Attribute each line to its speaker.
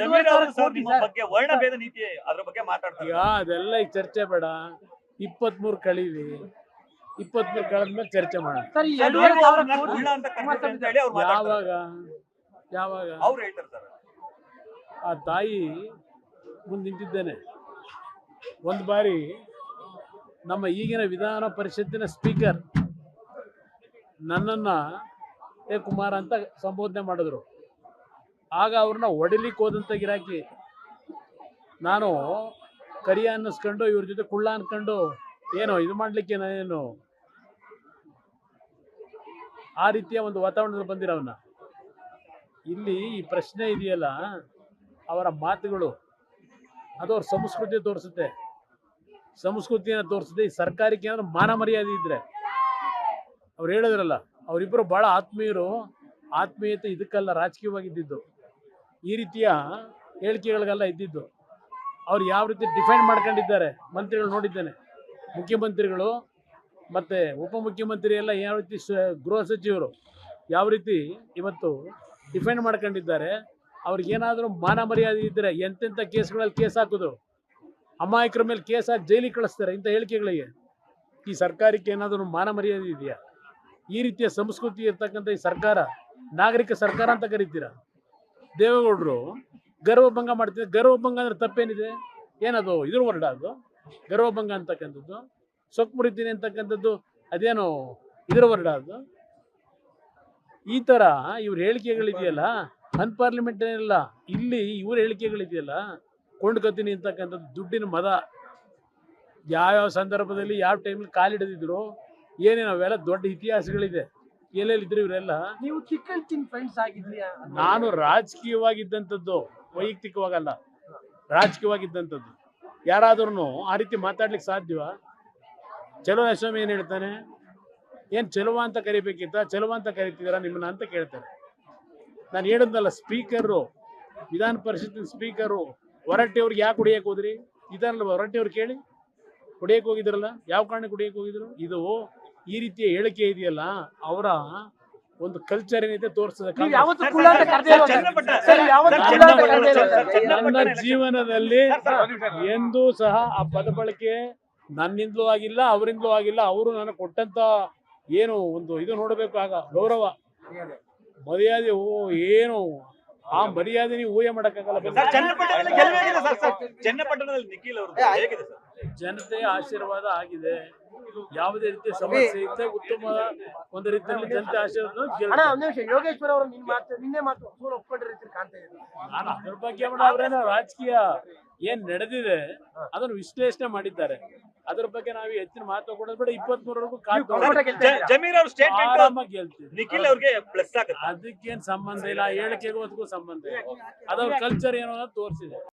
Speaker 1: ಜಮೀರ್ ಅವರು ಸರ್ ನಿಮ್ಮ ಬಗ್ಗೆ ವರ್ಣಭೇದ ನೀತಿ ಅದ್ರ ಬಗ್ಗೆ ಮಾತಾಡ್ತಾರೆ.
Speaker 2: ಈಗ ಅದೆಲ್ಲ ಈಗ ಚರ್ಚೆ ಬೇಡ. 23 ಕಳೀಲಿ, 23 ಕಳೆದ್ಮೇಲೆ ಚರ್ಚೆ ಮಾಡೋಣ. ಯಾವಾಗ ಯಾವಾಗ
Speaker 1: ಅವ್ರು ಹೇಳ್ತಾರೆ ಸರ್,
Speaker 2: ಆ ತಾಯಿ ಮುಂದೆ ನಿಂತಿದ್ದೇನೆ. ಒಂದು ಬಾರಿ ನಮ್ಮ ಈಗಿನ ವಿಧಾನ ಪರಿಷತ್ತಿನ ಸ್ಪೀಕರ್ ನನ್ನನ್ನು ಏ ಕುಮಾರ್ ಅಂತ ಸಂಬೋಧನೆ ಮಾಡಿದ್ರು. ಆಗ ಅವ್ರನ್ನ ಹೊಡಿಲಿಕ್ಕೆ ಹೋದಂಥ ಗಿರಾಕಿ ನಾನು ಕರಿಯ ಅನ್ನಿಸ್ಕೊಂಡು ಇವ್ರ ಜೊತೆ ಕುಳ್ಳ ಅನ್ಕೊಂಡು ಏನೋ ಇದು ಮಾಡಲಿಕ್ಕೆ ಏನು ಆ ರೀತಿಯ ಒಂದು ವಾತಾವರಣದಲ್ಲಿ ಬಂದಿರೋವನ್ನ. ಇಲ್ಲಿ ಈ ಪ್ರಶ್ನೆ ಇದೆಯಲ್ಲ, ಅವರ ಮಾತುಗಳು ಅದು ಅವ್ರ ಸಂಸ್ಕೃತಿ ತೋರಿಸುತ್ತೆ, ಸಂಸ್ಕೃತಿಯನ್ನು ತೋರಿಸುತ್ತೆ. ಈ ಸರ್ಕಾರಕ್ಕೆ ಏನಾದ್ರು ಮಾನ ಮರ್ಯಾದೆ ಇದ್ರೆ, ಅವ್ರು ಹೇಳಿದ್ರಲ್ಲ ಅವರಿಬ್ಬರು ಭಾಳ ಆತ್ಮೀಯರು, ಆತ್ಮೀಯತೆ ಇದಕ್ಕಲ್ಲ ರಾಜಕೀಯವಾಗಿದ್ದು, ಈ ರೀತಿಯ ಹೇಳಿಕೆಗಳಿಗೆಲ್ಲ ಇದ್ದಿದ್ದು. ಅವ್ರು ಯಾವ ರೀತಿ ಡಿಫೆಂಡ್ ಮಾಡ್ಕೊಂಡಿದ್ದಾರೆ ಮಂತ್ರಿಗಳು ನೋಡಿದ್ದೇನೆ. ಮುಖ್ಯಮಂತ್ರಿಗಳು ಮತ್ತು ಉಪಮುಖ್ಯಮಂತ್ರಿ ಎಲ್ಲ ಯಾವ ರೀತಿ ಗೃಹ ಸಚಿವರು ಯಾವ ರೀತಿ ಇವತ್ತು ಡಿಫೆಂಡ್ ಮಾಡ್ಕೊಂಡಿದ್ದಾರೆ. ಅವ್ರಿಗೇನಾದರೂ ಮಾನ ಮರ್ಯಾದೆ ಇದ್ದರೆ ಎಂತೆಂಥ ಕೇಸ್ಗಳಲ್ಲಿ ಕೇಸ್ ಹಾಕಿದ್ರು, ಅಮಾಯಕರ ಮೇಲೆ ಕೇಸ್ ಹಾಕಿ ಜೈಲಿಗೆ ಕಳಿಸ್ತಾರೆ ಇಂಥ ಹೇಳಿಕೆಗಳಿಗೆ. ಈ ಸರ್ಕಾರಕ್ಕೆ ಏನಾದರೂ ಮಾನ ಮರ್ಯಾದೆ ಇದೆಯಾ? ಈ ರೀತಿಯ ಸಂಸ್ಕೃತಿ ಇರ್ತಕ್ಕಂಥ ಈ ಸರ್ಕಾರ ನಾಗರಿಕ ಸರ್ಕಾರ ಅಂತ ಕರಿತೀರ. ದೇವೇಗೌಡರು ಗರ್ವಭಂಗ ಮಾಡ್ತಿದ್ದಾರೆ. ಗರ್ವಭಂಗ ಅಂದರೆ ತಪ್ಪೇನಿದೆ? ಏನದು ಇದ್ರ ವರ್ಡ ಅದು ಗರ್ವಭಂಗ ಅಂತಕ್ಕಂಥದ್ದು? ಸೊಕ್ಕು ಮುರಿತೀನಿ ಅಂತಕ್ಕಂಥದ್ದು ಅದೇನೋ ಇದ್ರ ವರ್ಡ ಅದು? ಈ ಥರ ಇವ್ರ ಹೇಳಿಕೆಗಳಿದೆಯಲ್ಲ, ಅನ್ಪಾರ್ಲಿಮೆಂಟ್ ಏನಿಲ್ಲ, ಇಲ್ಲಿ ಇವ್ರ ಹೇಳಿಕೆಗಳಿದೆಯಲ್ಲ, ಕೊಂಡ್ಕೊತೀನಿ ಅಂತಕ್ಕಂಥದ್ದು ದುಡ್ಡಿನ ಮದ. ಯಾವ್ಯಾವ ಸಂದರ್ಭದಲ್ಲಿ ಯಾವ ಟೈಮಲ್ಲಿ ಕಾಲಿಡಿದ್ರು ಏನೇನು ಅವೆಲ್ಲ ದೊಡ್ಡ ಇತಿಹಾಸಗಳಿದೆ. ಎಲ್ಲೆಲ್ಲಿದ್ರು ಇವರೆಲ್ಲ.
Speaker 3: ನೀವು ಚಿಕ್ಕನ್ ಫ್ರೆಂಡ್ಸ್ ಆಗಿದ್ರಿ?
Speaker 2: ನಾನು ರಾಜಕೀಯವಾಗಿದ್ದಂಥದ್ದು, ವೈಯಕ್ತಿಕವಾಗಲ್ಲ, ರಾಜಕೀಯವಾಗಿದ್ದಂಥದ್ದು. ಯಾರಾದ್ರೂ ಆ ರೀತಿ ಮಾತಾಡ್ಲಿಕ್ಕೆ ಸಾಧ್ಯವಾ? ಚಲೋ ಯಶೋಮಿ ಏನು ಹೇಳ್ತಾನೆ, ಏನು ಚೆಲುವ ಅಂತ ಕರಿಬೇಕಿತ್ತ, ಚೆಲುವ ಅಂತ ಕರಿತಿದ್ದೀರಾ ನಿಮ್ಮನ್ನ ಅಂತ ಕೇಳ್ತಾರೆ. ನಾನು ಹೇಳಿದ್ನಲ್ಲ, ಸ್ಪೀಕರು, ವಿಧಾನ ಪರಿಷತ್ತಿನ ಸ್ಪೀಕರು ಹೊರಟ್ಟಿ ಅವ್ರಿಗೆ ಯಾಕೆ ಹೊಡಿಯಕ್ಕೆ ಹೋದ್ರಿ? ಇದನ್ನಲ್ಲ ಹೊರಟ್ಟಿ ಅವ್ರು ಕೇಳಿ ಹೊಡಿಯಕ್ಕೆ ಹೋಗಿದ್ರಲ್ಲ, ಯಾವ ಕಾರಣಕ್ಕೆ ಹೊಡಿಯಕ್ಕೆ ಹೋಗಿದ್ರು? ಇದು ಈ ರೀತಿಯ ಹೇಳಿಕೆ ಇದೆಯಲ್ಲ, ಅವರ ಒಂದು ಕಲ್ಚರ್ ಏನೈತೆ ತೋರಿಸ್ತದೆ. ನನ್ನ ಜೀವನದಲ್ಲಿ ಎಂದೂ ಸಹ ಆ ಪದ ಬಳಕೆ ನನ್ನಿಂದಲೂ ಆಗಿಲ್ಲ, ಅವರಿಂದಲೂ ಆಗಿಲ್ಲ. ಅವರು ನನಗೆ ಕೊಟ್ಟಂತ ಏನು ಒಂದು ಇದು ನೋಡಬೇಕು, ಆಗ ಗೌರವ ಮರ್ಯಾದೆ ಏನು ಆ ಮರ್ಯಾದೆ ನೀವು ಊಹೆ ಮಾಡಕ್ಕಾಗಲ್ಲ. ಜನತೆಯ ಆಶೀರ್ವಾದ ಆಗಿದೆ. ಯಾವುದೇ ರೀತಿಯ ಸಮಸ್ಯೆ ಇದ್ದರೆ ಉತ್ತಮ ಒಂದು ರೀತಿಯಲ್ಲಿ ಜನತೆ ಆಶೀರ್ವಾದ.
Speaker 3: ಯೋಗೇಶ್ವರ್ ಅವರು ನಿನ್ನೆ ಮಾತು ಒಪ್ಕೊಂಡಿರ್ತೀರಿ ಕಾಣ್ತಾ ಇದೆ.
Speaker 2: ನಾನು ಅದ್ರ ಬಗ್ಗೆ ಅವರೇನೋ ರಾಜಕೀಯ ಏನ್ ನಡೆದಿದೆ ಅದನ್ನು ವಿಶ್ಲೇಷಣೆ ಮಾಡಿದ್ದಾರೆ. ಅದ್ರ ಬಗ್ಗೆ ನಾವು ಹೆಚ್ಚಿನ ಮಾತು ಕೊಡೋದು ಬೇಡ. 23ವರೆಗೂ
Speaker 1: ಜಮೀರ್ ಅವ್ರ ಸ್ಟೇಟ್ಮೆಂಟ್
Speaker 2: ಆರಾಮಾಗಿ ಗೆಲ್ತೀವಿ.
Speaker 1: ನಿಖಿಲ್ ಅವ್ರಿಗೆ ಪ್ಲಸ್ ಆಗುತ್ತೆ.
Speaker 2: ಅದಕ್ಕೇನ್ ಸಂಬಂಧ ಇಲ್ಲ, ಹೇಳಿಕೆಗೂ ಅದಕ್ಕೂ ಸಂಬಂಧ ಇಲ್ಲ. ಅದವ್ರ ಕಲ್ಚರ್ ಏನೋ ತೋರಿಸಿದೆ.